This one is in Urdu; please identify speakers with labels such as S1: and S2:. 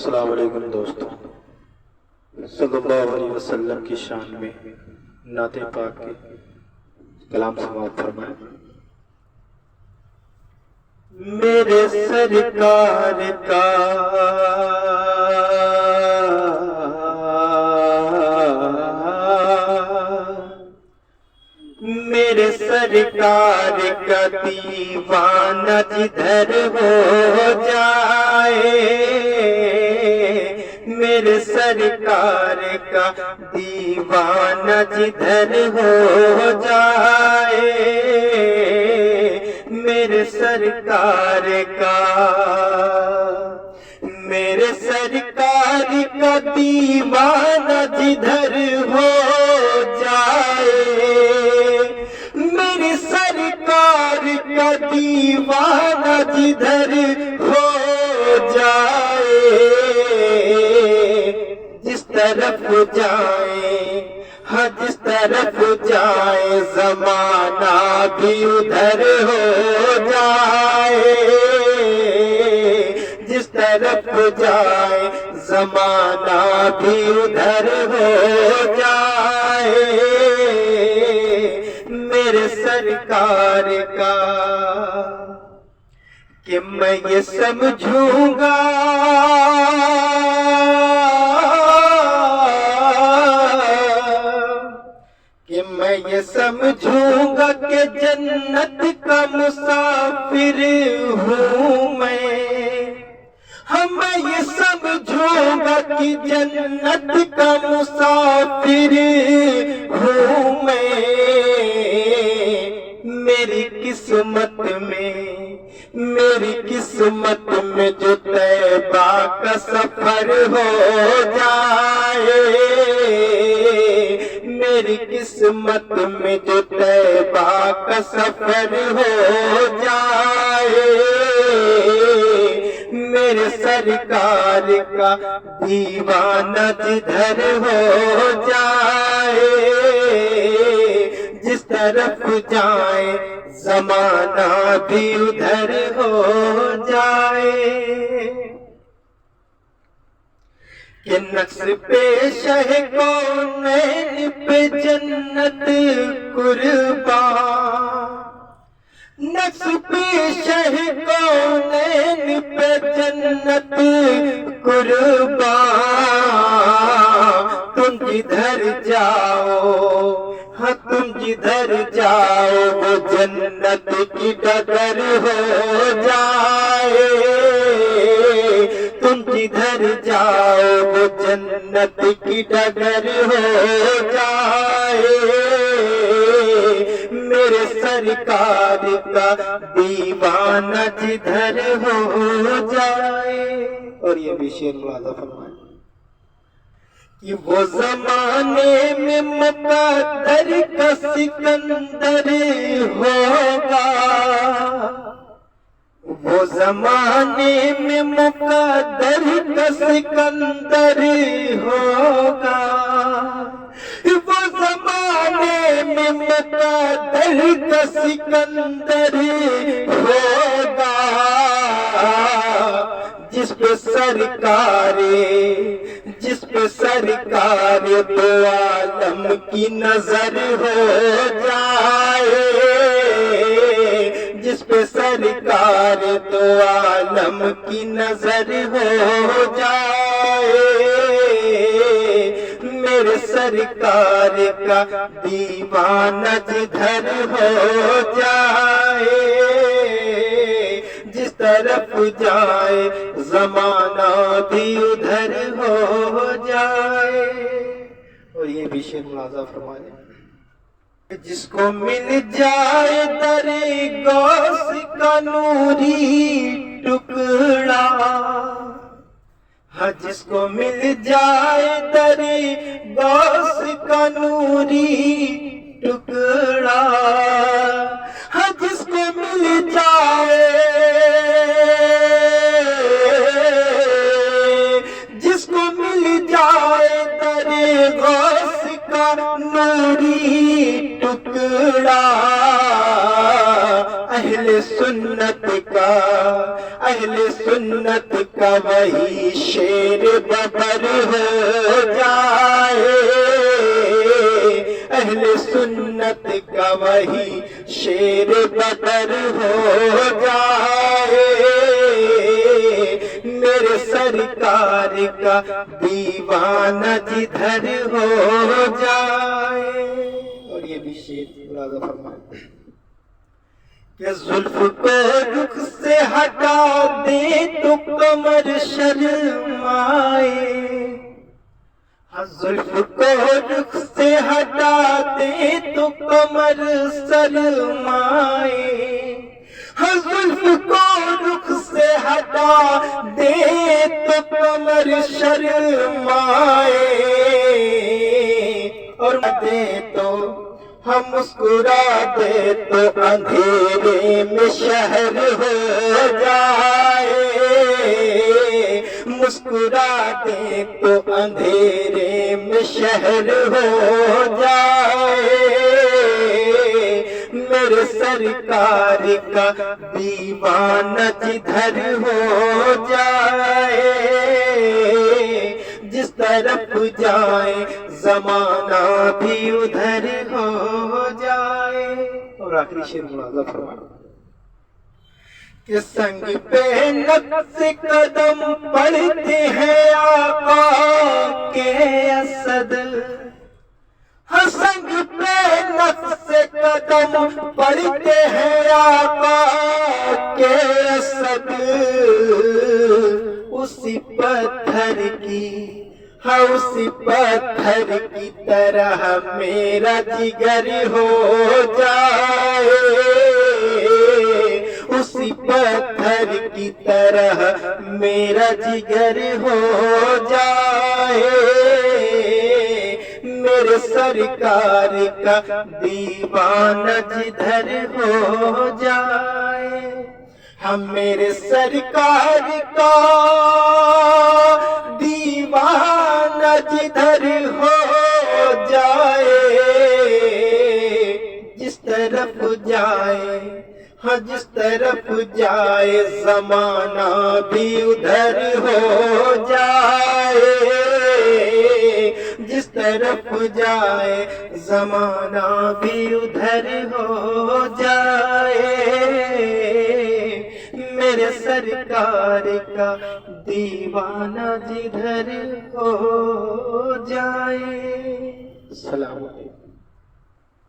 S1: السلام علیکم دوستو، صلی اللہ علیہ وسلم کی شان میں نعت پاک کے کلام سماعت فرمائیں۔ میرے سرکار کا میرے سرکار کا دیوانہ جدھر ہو جائے، میرے سرکار کا دیوانہ جدھر ہو جائے، میرے سرکار کا میرے سرکار کا دیوانہ جدھر ہو جائے، میرے سرکار کا دیوانہ جدھر ہو جائے، جس طرف جائے ہاں جس طرف جائے زمانہ بھی ادھر ہو جائے، جس طرف جائے زمانہ بھی ادھر ہو جائے، میرے سرکار کا کہ میں یہ سمجھوں گا کہ میں یہ سمجھوں گا کہ جنت کا مسافر ہوں میں، میں یہ سمجھوں گا کہ جنت کا مسافر ہوں میں، میری قسمت میں جو طیبہ کا سفر ہو جائے، میری قسمت میں جو طیبہ کا سفر ہو جائے، میرے سرکار کا دیوانہ جدھر ہو جائے، جس طرف جائے زمانہ بھی ادھر ہو جائے، کہ نقش پیش ہے کونین پہ جنت قربان، نقش پیش ہے کونین پہ جنت قربان، تم جدھر جاؤ ہاں تم جدھر جاؤ وہ جنت کی ڈگر ہو جائے، تم جدھر جاؤ وہ جنت کی ڈگر ہو جائے، میرے سرکار کا دیوانہ جدھر ہو جائے۔ اور یہ بھی شعر ملاحظہ فرمائیں کہ وہ زمانے میں مقدر کا سکندر ہوگا، وہ زمانے میں مقدر کا سکندر ہوگا، وہ زمانے میں مقدر کا سکندر ہوگا، جس پہ سرکار دو عالم کی نظر ہو جائے، جس پہ سرکار دو عالم کی نظر ہو جائے، میرے سرکار کا دیوانہ جدھر ہو جائے، جس طرف جائے زمانہ بھی ادھر ہو جائے۔ اور یہ بھی شعر ملاحظہ فرمائیں، جس کو مل جائے در غوث کا نوری ٹکڑا، ہاں جس کو مل جائے در غوث کا نوری ٹکڑا، ہاں جس کو مل جائے در غوث کا نوری ٹکڑا، اہل سنت کا اہل سنت کا وہی شیر ببر ہو جائے، اہل سنت کا وہی شیر ببر ہو جائے، میرے سرکار کا دیوانہ جدھر ہو جائے۔ اور یہ بھی شیر ملاحظہ فرمائیں کہ زلف کو رخ سے ہٹا دے تو کمر شرمائے، زلف کو رخ سے ہٹا دے تو کمر شرمائے، زلف کو رخ سے ہٹا دے تو کمر شرمائے، اور دے تو ہم مسکرا دے تو اندھیرے میں شہر ہو جائے، مسکرا دے تو اندھیرے میں شہر ہو جائے، میرے سرکار کا دیوانہ جدھر ہو جائے، جس طرف جائے زمانہ بھی ادھر ہو جائے۔ اور آخری شعر ملاحظہ فرمائیں کہ سنگ پہ نقش قدم پڑتے ہیں آقا کے اسد، سنگ پہ نقش قدم پڑتے ہیں آقا کے اسد، اسی پتھر کی اسی پتھر کی طرح میرا جگر ہو جائے، اسی پتھر کی طرح میرا جگر ہو جائے، میرے سرکار کا دیوانہ جدھر ہو جائے، ہم میرے سرکار کا دیوانہ جدھر ہو جائے، جس طرف جائے ہاں جس طرف جائے زمانہ بھی ادھر ہو جائے، جس طرف جائے زمانہ بھی ادھر ہو جائے، میرے سرکار کا دیوانہ جدھر ہو جائے۔ السلام علیکم۔